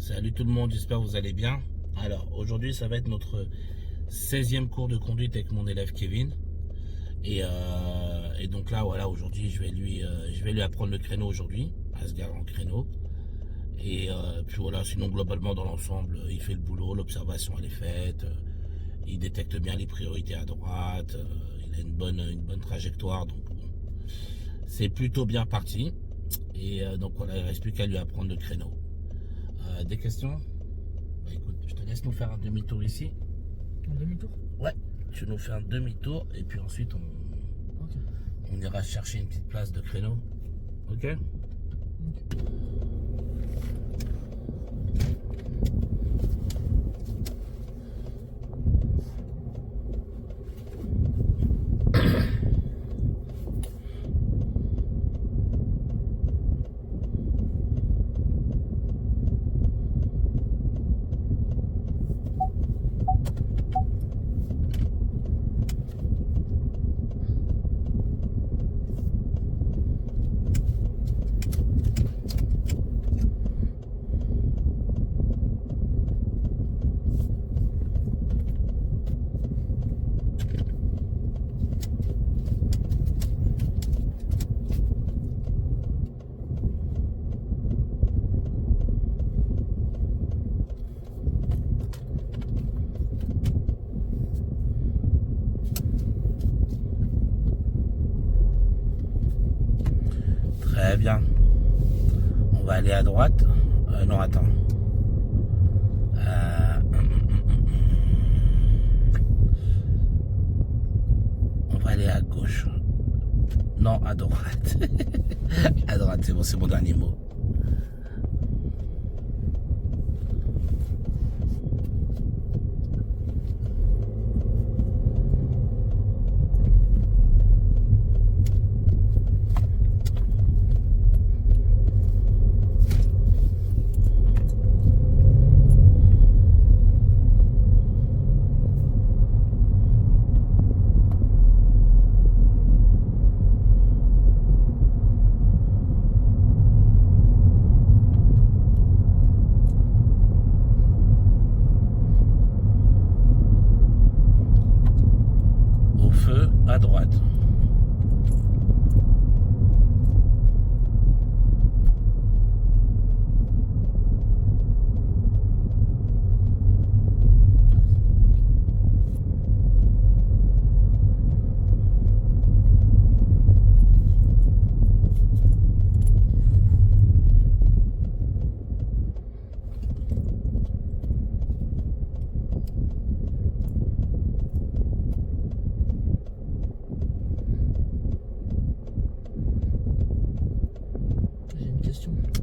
Salut tout le monde, j'espère que vous allez bien. Alors aujourd'hui ça va être notre 16e cours de conduite avec mon élève Kevin. Et donc là voilà, aujourd'hui je vais lui apprendre le créneau aujourd'hui, à se garer en créneau. Puis voilà, sinon globalement dans l'ensemble, il fait le boulot, l'observation elle est faite, il détecte bien les priorités à droite, il a une bonne trajectoire, donc bon, c'est plutôt bien parti. Donc voilà, il ne reste plus qu'à lui apprendre le créneau. Des questions? Bah écoute, je te laisse nous faire un demi-tour ici. Un demi-tour? Ouais, tu nous fais un demi-tour et puis ensuite on ira chercher une petite place de créneau. Ok? Très bien. On va aller à droite. Non, attends. On va aller à gauche. Non, à droite. À droite, c'est bon, c'est mon dernier mot. À droite.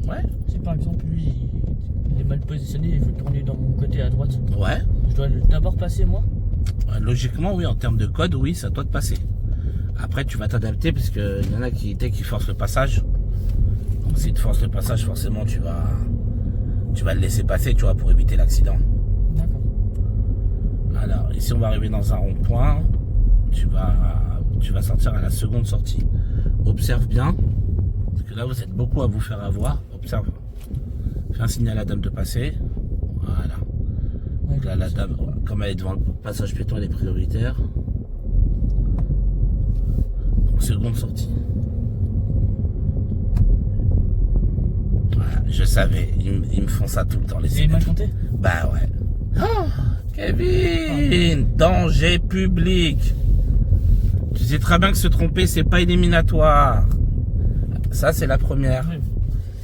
Ouais. Si par exemple lui il est mal positionné et il veut tourner dans mon côté à droite, Ouais. je dois d'abord passer moi? Logiquement, oui, en termes de code, oui, ça doit te passer. Après, tu vas t'adapter parce qu'il y en a qui forcent le passage. Donc, si tu forces le passage, forcément, tu vas le laisser passer, tu vois, pour éviter l'accident. D'accord. Alors, ici, on va arriver dans un rond-point. Tu vas sortir à la seconde sortie. Observe bien. Parce que là, vous êtes beaucoup à vous faire avoir. Observe. Fais un signe à la dame de passer. Voilà. Donc là, la dame, comme elle est devant le passage piéton, elle est prioritaire. Donc, seconde sortie. Voilà, je savais. Ils me font ça tout le temps. Et il m'a chanté? Bah ouais. Oh, Kevin, danger public. Tu sais très bien que se tromper, c'est pas éliminatoire. Ça, c'est la première. Oui.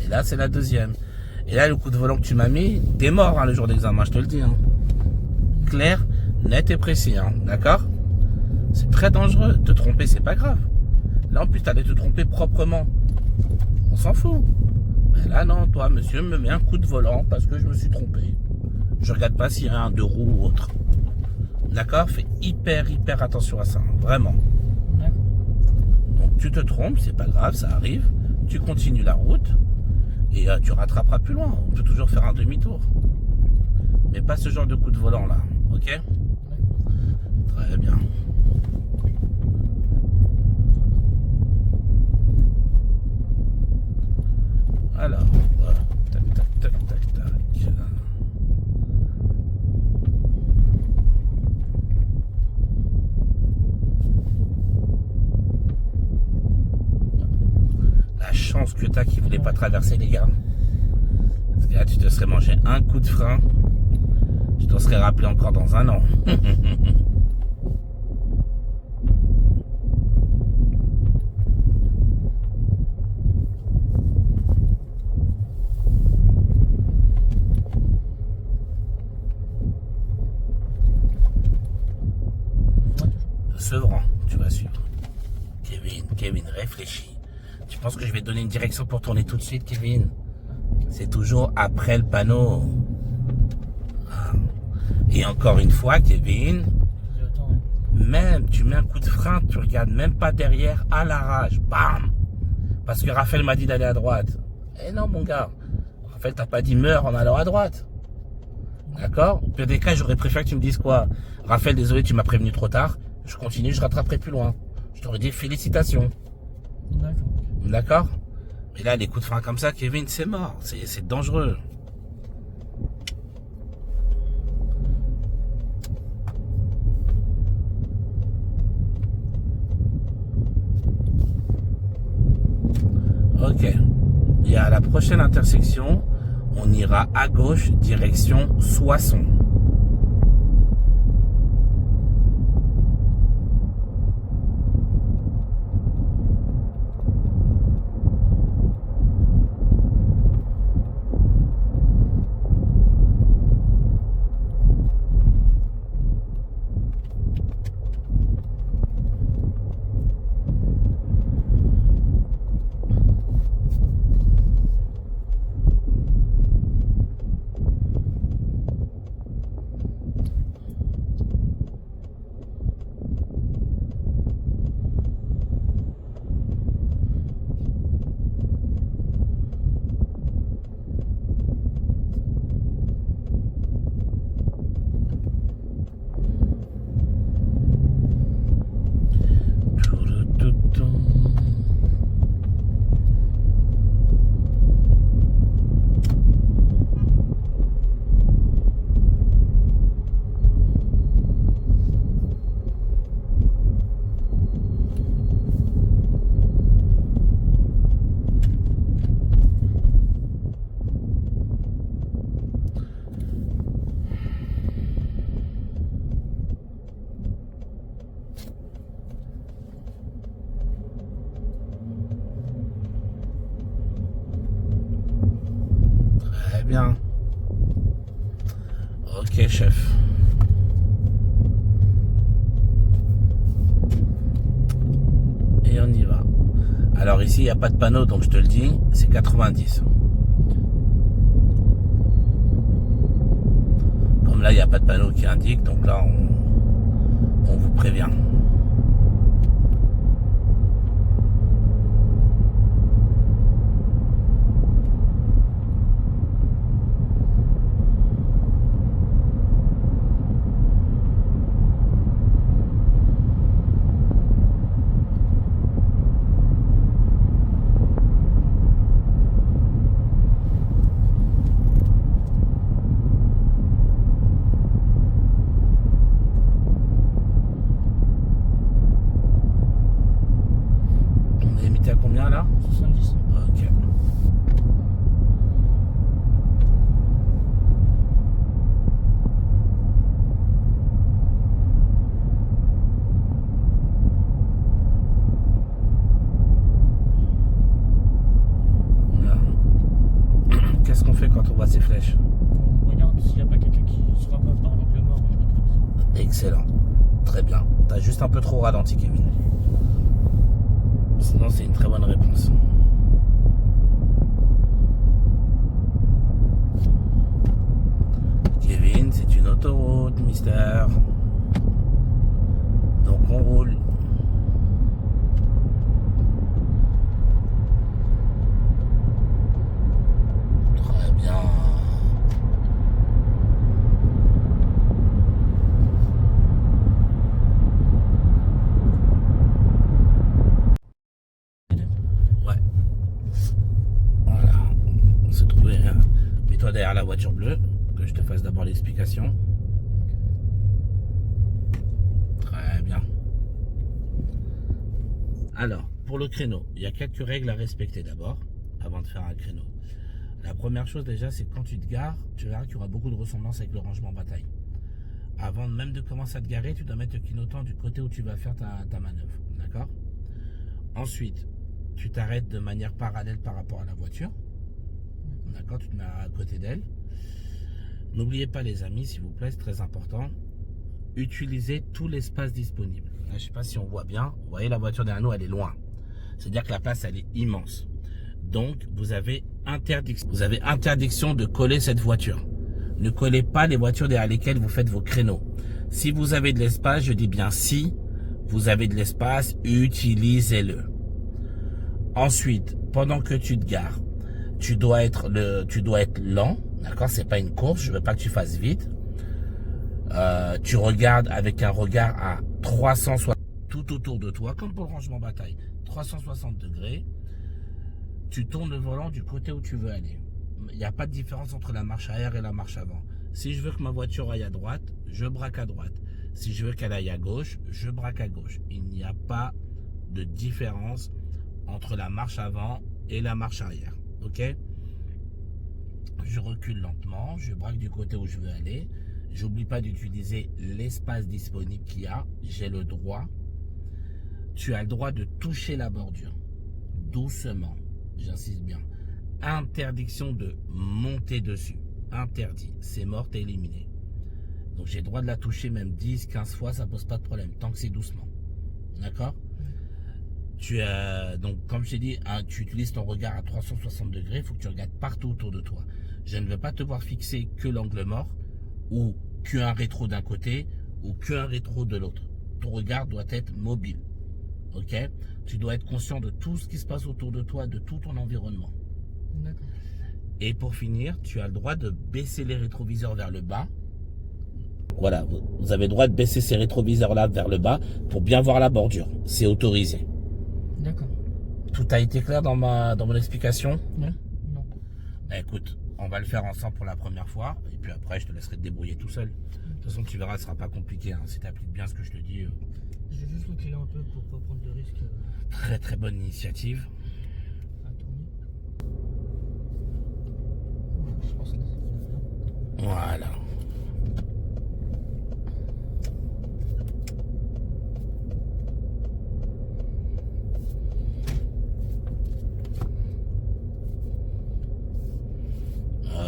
Et là, c'est la deuxième. Et là, le coup de volant que tu m'as mis, t'es mort, hein, le jour d'examen, je te le dis. Hein. Clair, net et précis, hein, d'accord? C'est très dangereux. Te tromper, c'est pas grave. Là, en plus, t'allais te tromper proprement. On s'en fout. Mais là, non, toi, monsieur, me met un coup de volant parce que je me suis trompé. Je regarde pas s'il y a un deux roues ou autre. D'accord? Fais hyper attention à ça, hein, vraiment. D'accord. Donc, tu te trompes, c'est pas grave, ça arrive. Tu continues la route. Et tu rattraperas plus loin. On peut toujours faire un demi-tour. Mais pas ce genre de coup de volant là. Ok? Très bien. Alors, voilà. Tac, tac, tac, tac, tac. chance que t'as qui voulait pas traverser, les gars. Parce que là, tu te serais mangé un coup de frein. Tu t'en serais rappelé encore dans un an. Sevran, tu vas suivre. Kevin, réfléchis. Tu penses que je vais te donner une direction pour tourner tout de suite, Kevin? C'est toujours après le panneau. Et encore une fois, Kevin, même tu mets un coup de frein, tu regardes même pas derrière, à l'arrache, bam! Parce que Raphaël m'a dit d'aller à droite. Eh non, mon gars, Raphaël t'a pas dit meurs en allant à droite. D'accord? Au pire des cas, j'aurais préféré que tu me dises quoi? Raphaël, désolé, tu m'as prévenu trop tard. Je continue, je rattraperai plus loin. Je t'aurais dit félicitations. D'accord. D'accord? Mais là, les coups de frein comme ça, Kevin, c'est mort. C'est dangereux. Ok. Et à la prochaine intersection, on ira à gauche, direction Soissons. Bien. Ok, chef. Et on y va. Alors ici, il n'y a pas de panneau, donc je te le dis, c'est 90. Comme là, il n'y a pas de panneau qui indique, donc là, on vous prévient. À combien là? 70. Ok. Qu'est-ce qu'on fait quand on voit ces flèches? On regarde s'il n'y a pas quelqu'un qui sera pas par l'angle mort. Excellent. Très bien. T'as juste un peu trop ralenti, Kevin. Sinon, c'est une très bonne réponse. Kevin, c'est une autoroute, mister. Donc, on roule. Très bien. Mets-toi derrière la voiture bleue, que je te fasse d'abord l'explication. Très bien. Alors, pour le créneau, il y a quelques règles à respecter d'abord. avant de faire un créneau. La première chose déjà, c'est que quand tu te gares, tu verras qu'il y aura beaucoup de ressemblances avec le rangement bataille. Avant même de commencer à te garer, tu dois mettre le clignotant du côté où tu vas faire ta manœuvre. D'accord? Ensuite, tu t'arrêtes de manière parallèle par rapport à la voiture. D'accord? Tu te mets à côté d'elle. N'oubliez pas les amis, s'il vous plaît, c'est très important. Utilisez tout l'espace disponible. Là, je ne sais pas si on voit bien. Vous voyez, la voiture derrière nous, elle est loin. C'est-à-dire que la place, elle est immense. Donc, vous avez interdiction de coller cette voiture. Ne collez pas les voitures derrière lesquelles vous faites vos créneaux. Si vous avez de l'espace, je dis bien si vous avez de l'espace, utilisez-le. Ensuite, pendant que tu te gares, tu dois être lent, d'accord? C'est pas une course, je veux pas que tu fasses vite. Tu regardes avec un regard à 360 tout autour de toi, comme pour le rangement bataille, 360 degrés. Tu tournes le volant du côté où tu veux aller. Il n'y a pas de différence entre la marche arrière et la marche avant. Si je veux que ma voiture aille à droite, je braque à droite. Si je veux qu'elle aille à gauche, je braque à gauche. Il n'y a pas de différence entre la marche avant et la marche arrière. Ok? Je recule lentement, je braque du côté où je veux aller. J'oublie pas d'utiliser l'espace disponible qu'il y a. J'ai le droit. Tu as le droit de toucher la bordure. Doucement. J'insiste bien. Interdiction de monter dessus. Interdit. C'est mort, t'es éliminé. Donc j'ai le droit de la toucher même 10, 15 fois, ça pose pas de problème. Tant que c'est doucement. D'accord? Donc comme je t'ai dit, tu utilises ton regard à 360 degrés. Il faut que tu regardes partout autour de toi. Je ne veux pas te voir fixer que l'angle mort, ou qu'un rétro d'un côté, ou qu'un rétro de l'autre. Ton regard doit être mobile. Ok? Tu dois être conscient de tout ce qui se passe autour de toi, de tout ton environnement. D'accord. Et pour finir, tu as le droit de baisser les rétroviseurs vers le bas. Voilà, vous avez le droit de baisser ces rétroviseurs-là vers le bas pour bien voir la bordure. C'est autorisé. D'accord. Tout a été clair dans mon explication? Non. Non. Écoute, on va le faire ensemble pour la première fois. Et puis après, je te laisserai te débrouiller tout seul. De toute façon, tu verras, ce sera pas compliqué. Hein. Si tu appliques bien ce que je te dis. Je vais juste reculer un peu pour pas prendre de risques. Très très bonne initiative. À tourner. Je pense que là, c'est bien. Voilà.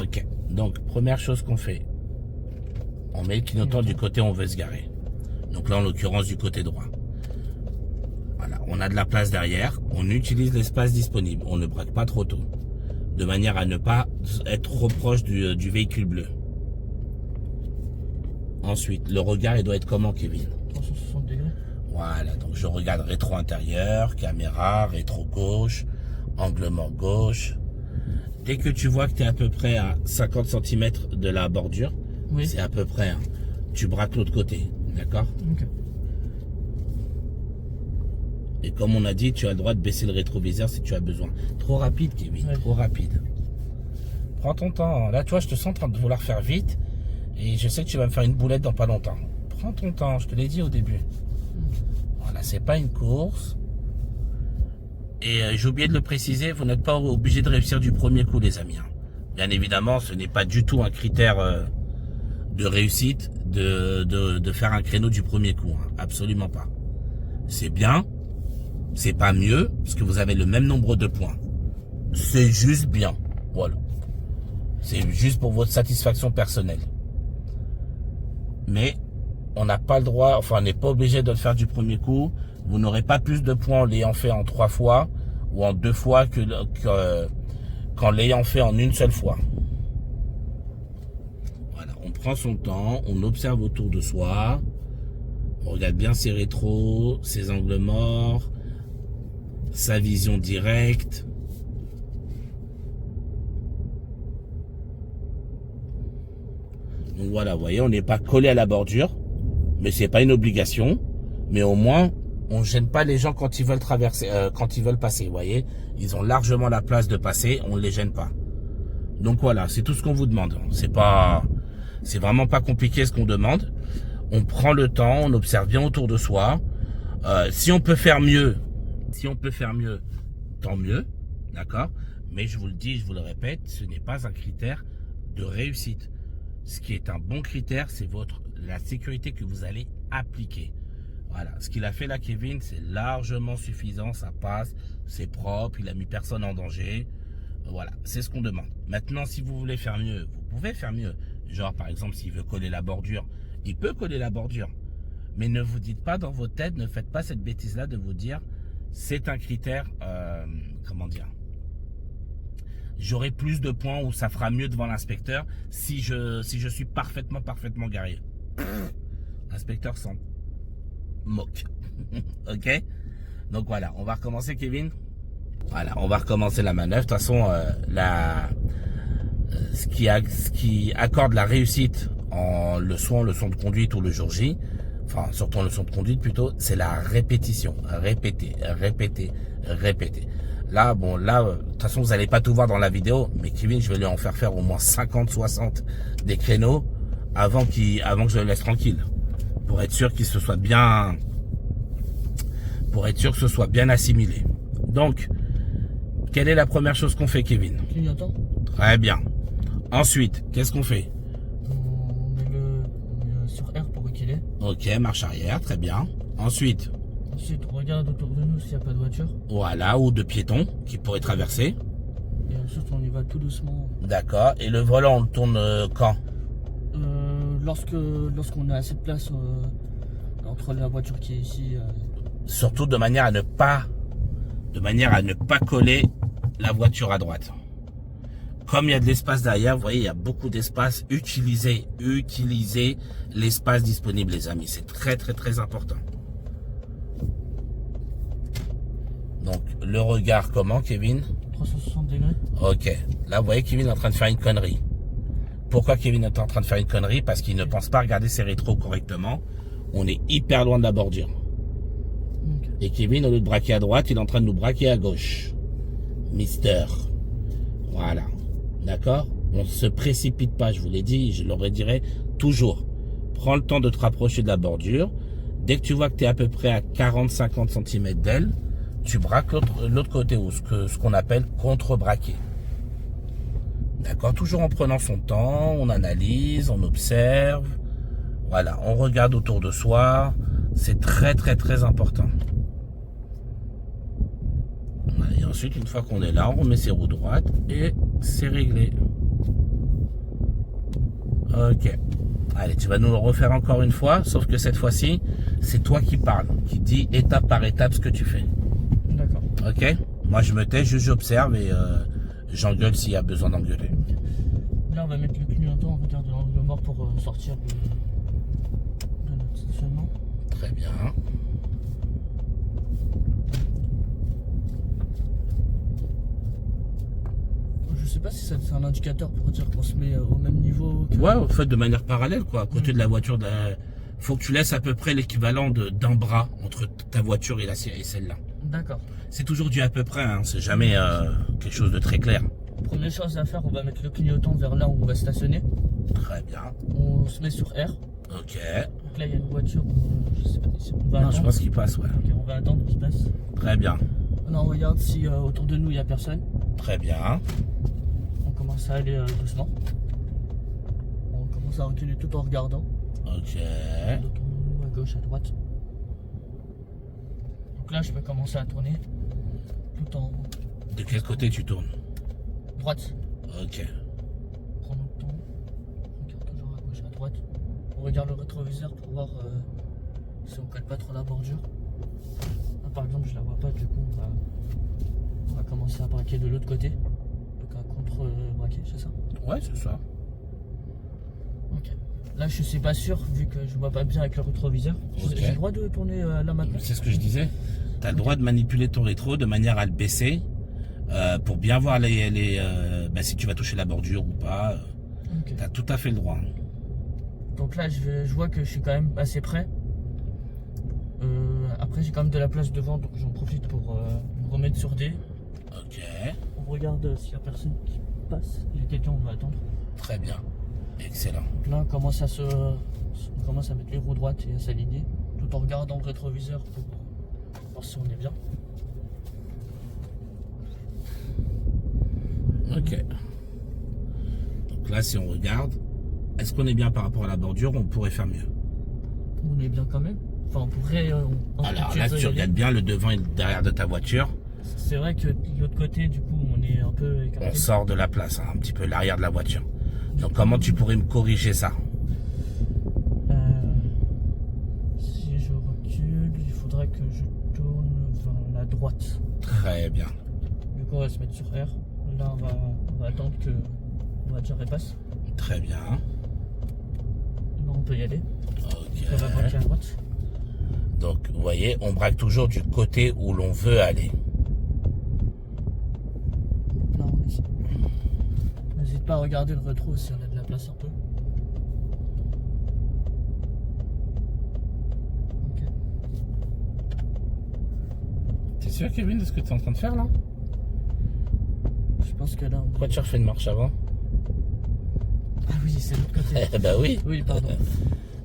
Ok. Donc, première chose qu'on fait, on met le clignotant du côté où on veut se garer. Donc là, en l'occurrence, du côté droit. Voilà, on a de la place derrière. On utilise l'espace disponible. On ne braque pas trop tôt. De manière à ne pas être trop proche du véhicule bleu. Ensuite, le regard, il doit être comment, Kevin? 360 degrés. Voilà, donc je regarde rétro intérieur, caméra, rétro gauche, angle mort gauche. Dès que tu vois que tu es à peu près à 50 cm de la bordure, Oui. c'est à peu près, hein, tu braques l'autre côté, d'accord? Ok. Et comme on a dit, tu as le droit de baisser le rétroviseur si tu as besoin. Trop rapide, Kevin, Ouais. trop rapide. Prends ton temps. Là, tu vois, je te sens en train de vouloir faire vite. Et je sais que tu vas me faire une boulette dans pas longtemps. Prends ton temps, je te l'ai dit au début. Voilà, c'est pas une course. Et j'ai oublié de le préciser, vous n'êtes pas obligé de réussir du premier coup, les amis. Bien évidemment, ce n'est pas du tout un critère de réussite de faire un créneau du premier coup. Hein. Absolument pas. C'est bien, c'est pas mieux, parce que vous avez le même nombre de points. C'est juste bien. Voilà. C'est juste pour votre satisfaction personnelle. Mais on n'a pas le droit, enfin on n'est pas obligé de le faire du premier coup. Vous n'aurez pas plus de points en l'ayant fait en 3 fois ou en 2 fois qu'en l'ayant fait en une seule fois. Voilà, on prend son temps, on observe autour de soi, on regarde bien ses rétros, ses angles morts, sa vision directe. Donc voilà, vous voyez, on n'est pas collé à la bordure, mais c'est pas une obligation. Mais au moins, on gêne pas les gens quand ils veulent traverser, quand ils veulent passer. Vous voyez, ils ont largement la place de passer, on ne les gêne pas. Donc voilà, c'est tout ce qu'on vous demande. C'est vraiment pas compliqué ce qu'on demande. On prend le temps, on observe bien autour de soi. Si on peut faire mieux, tant mieux, d'accord. Mais je vous le dis, je vous le répète, ce n'est pas un critère de réussite. Ce qui est un bon critère, c'est la sécurité que vous allez appliquer. Voilà, ce qu'il a fait là, Kevin, c'est largement suffisant, ça passe, c'est propre, il a mis personne en danger. Voilà, c'est ce qu'on demande. Maintenant, si vous voulez faire mieux, vous pouvez faire mieux. Genre, par exemple, s'il veut coller la bordure, il peut coller la bordure. Mais ne vous dites pas dans votre tête, ne faites pas cette bêtise-là de vous dire, c'est un critère, comment dire, j'aurai plus de points ou ça fera mieux devant l'inspecteur si je suis parfaitement garé. L'inspecteur s'en moque. Ok? Donc voilà, on va recommencer, Kevin. Voilà, on va recommencer la manœuvre. De toute façon, ce qui accorde la réussite en le son de conduite ou le jour J, enfin surtout en leçon de conduite plutôt, c'est la répétition. Répéter. Là, bon, de toute façon, vous n'allez pas tout voir dans la vidéo, mais Kevin, je vais lui en faire au moins 50, 60 des créneaux avant que je le laisse tranquille. Pour être sûr que ce soit bien assimilé. Donc, quelle est la première chose qu'on fait, Kevin? Clignotant. Très bien. Ensuite, qu'est-ce qu'on fait? On met le sur R pour reculer. Ok, marche arrière, très bien. Ensuite, on regarde autour de nous s'il n'y a pas de voiture. Voilà, ou de piétons qui pourraient traverser. Et ensuite, on y va tout doucement. D'accord. Et le volant, on le tourne quand? Lorsqu'on a assez de place entre la voiture qui est ici. Surtout de manière à ne pas coller la voiture à droite. Comme il y a de l'espace derrière, vous voyez, il y a beaucoup d'espace. Utilisez l'espace disponible, les amis. C'est très, très, très important. Donc, le regard comment, Kevin? 360 degrés. Ok. Là, vous voyez, Kevin est en train de faire une connerie. Pourquoi Kevin est en train de faire une connerie? Parce qu'il ne pense pas regarder ses rétros correctement. On est hyper loin de la bordure. Okay. Et Kevin, au lieu de braquer à droite, il est en train de nous braquer à gauche. Mister. Voilà. D'accord? On ne se précipite pas, je vous l'ai dit, je le redirai toujours. Prends le temps de te rapprocher de la bordure. Dès que tu vois que tu es à peu près à 40-50 cm d'elle, tu braques l'autre côté, ou ce qu'on appelle contre-braquer. D'accord? Toujours en prenant son temps, on analyse, on observe. Voilà, on regarde autour de soi. C'est très, très, très important. Et ensuite, une fois qu'on est là, on met ses roues droites et c'est réglé. Ok. Allez, tu vas nous le refaire encore une fois, sauf que cette fois-ci, c'est toi qui parles, qui dis étape par étape ce que tu fais. D'accord. Ok? Moi, je me tais, juste j'observe et j'engueule s'il y a besoin d'engueuler. Là, on va mettre le clignotant, on regarde l'angle mort pour sortir de notre stationnement. Très bien. Je sais pas si c'est un indicateur pour dire qu'on se met au même niveau que... Ouais, en fait, de manière parallèle, quoi. À côté de la voiture, faut que tu laisses à peu près l'équivalent d'un bras entre ta voiture et celle-là. D'accord. C'est toujours du à peu près, hein. C'est jamais quelque chose de très clair. Première chose à faire, on va mettre le clignotant vers là où on va stationner. Très bien. On se met sur R. Ok. Donc là, il y a une voiture, je sais pas si on va Non, attendre. je pense qu'il passe, ouais. Ok, on va attendre qu'il passe. Très bien. On regarde si autour de nous, il n'y a personne. Très bien. On commence à aller doucement. On commence à reculer tout en regardant. Ok. Autour-nous, à gauche, à droite. Donc là, je vais commencer à tourner tout en De quel côté tu tournes? droite. Ok. On prend notre temps. On regarde toujours à gauche, à droite. On regarde le rétroviseur pour voir si on colle pas trop la bordure. Là, par exemple, je la vois pas, du coup, on va commencer à braquer de l'autre côté. Donc à contre-braquer, c'est ça? Ouais, c'est ça. Ok. Là, je suis pas sûr, vu que je vois pas bien avec le rétroviseur. Ok. J'ai le droit de tourner là maintenant? C'est ce que je disais. Tu as le droit de manipuler ton rétro de manière à le baisser pour bien voir si tu vas toucher la bordure ou pas. Ok. Tu as tout à fait le droit. Donc là, je vois que je suis quand même assez près. Après, j'ai quand même de la place devant, donc j'en profite pour me remettre sur D. Ok. On regarde s'il n'y a personne qui passe. Il y a quelqu'un, on va attendre. Très bien. Excellent. Donc là, on commence à mettre les roues droites et à s'aligner, tout en regardant le rétroviseur pour voir si on est bien. Ok. Donc là, si on regarde, est-ce qu'on est bien par rapport à la bordure? On pourrait faire mieux. On est bien quand même. Enfin, on pourrait. Alors là, tu regardes bien le devant et le derrière de ta voiture. C'est vrai que de l'autre côté, du coup, on est un peu écarté. On sort de la place, hein, un petit peu l'arrière de la voiture. Donc comment tu pourrais me corriger ça? Si je recule, il faudra que je tourne vers la droite. Très bien. Du coup, on va se mettre sur R. Là, on va attendre que la voiture repasse. Très bien. Là, on peut y aller. Ok. On va braquer à droite. Donc, vous voyez, on braque toujours du côté où l'on veut aller. Là, on est. N'hésite pas à regarder le rétro si on a de la place un peu. Ok. T'es sûr, Kevin, de ce que tu es en train de faire là? Je pense que là, on... Pourquoi tu refais une marche avant? Ah oui, c'est l'autre côté. Bah oui. Oui, pardon.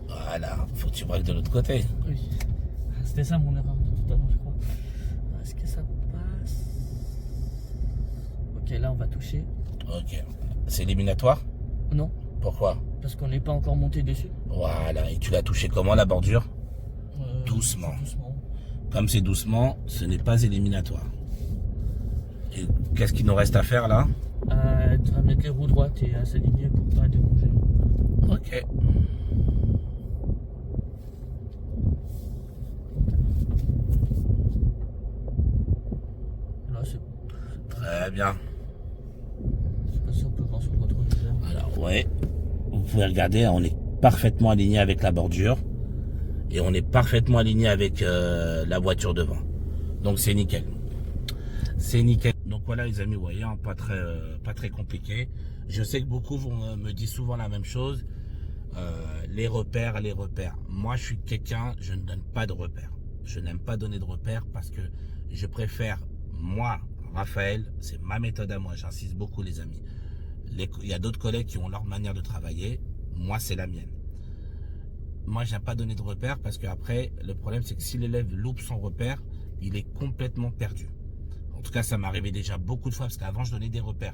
Voilà, faut que tu braques de l'autre côté. Oui. C'était ça mon erreur de tout à l'heure, je crois. Est-ce que ça passe? Ok, là, on va toucher. Ok. C'est éliminatoire? Non, Pourquoi? parce qu'on n'est pas encore monté dessus. Voilà, et tu l'as touché comment la bordure? Doucement. Doucement. Comme c'est doucement, ce n'est pas éliminatoire. Et qu'est-ce qu'il nous reste à faire là? À mettre les roues droites et à s'aligner pour pas déranger. Ok. Là, c'est bon. Très bien. Je sais pas si on peut voir sur le rétroviseur. Alors ouais, vous pouvez regarder, on est parfaitement aligné avec la bordure. Et on est parfaitement aligné avec la voiture devant. Donc c'est nickel. C'est nickel. Donc voilà les amis, vous voyez, hein, pas très compliqué. Je sais que beaucoup me disent souvent la même chose. Les repères. Moi je suis quelqu'un, je ne donne pas de repères. Je n'aime pas donner de repères parce que je préfère, moi, Raphaël, c'est ma méthode à moi. J'insiste beaucoup les amis. Il y a d'autres collègues qui ont leur manière de travailler. Moi c'est la mienne. Moi, j'aime pas donner de repères parce qu'après, le problème, c'est que si l'élève loupe son repère, il est complètement perdu. En tout cas, ça m'est arrivé déjà beaucoup de fois parce qu'avant, je donnais des repères.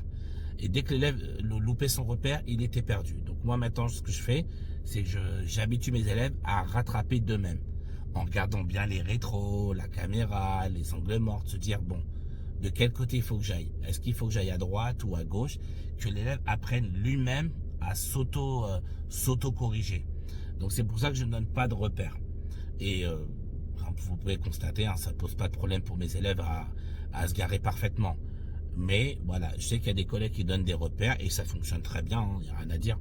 Et dès que l'élève loupait son repère, il était perdu. Donc moi, maintenant, ce que je fais, c'est que j'habitue mes élèves à rattraper d'eux-mêmes. En regardant bien les rétros, la caméra, les angles morts, se dire, bon, de quel côté il faut que j'aille? Est-ce qu'il faut que j'aille à droite ou à gauche? Que l'élève apprenne lui-même à s'auto-corriger. Donc c'est pour ça que je ne donne pas de repères. Et vous pouvez constater, hein, ça ne pose pas de problème pour mes élèves à se garer parfaitement. Mais voilà, je sais qu'il y a des collègues qui donnent des repères et ça fonctionne très bien, il n'y a rien à dire.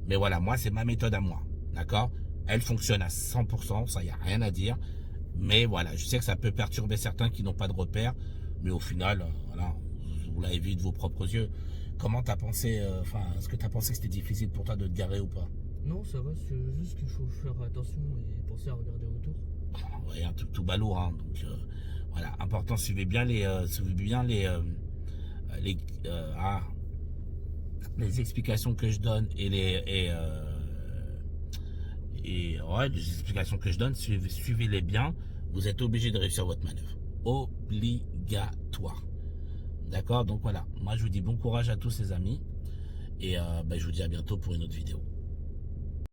Mais voilà, moi c'est ma méthode à moi, d'accord? Elle fonctionne à 100%, ça il n'y a rien à dire. Mais voilà, je sais que ça peut perturber certains qui n'ont pas de repères. Mais au final, voilà, vous l'avez vu de vos propres yeux. Comment t'as pensé, est-ce que t'as pensé que c'était difficile pour toi de te garer ou pas? Non, ça va, c'est juste qu'il faut faire attention et penser à regarder autour. Ouais, un truc tout balourd, hein. Donc voilà, important, suivez bien les explications que je donne et les explications que je donne, suivez-les bien. Vous êtes obligé de réussir votre manœuvre, obligatoire. D'accord, donc voilà, moi je vous dis bon courage à tous les amis et je vous dis à bientôt pour une autre vidéo.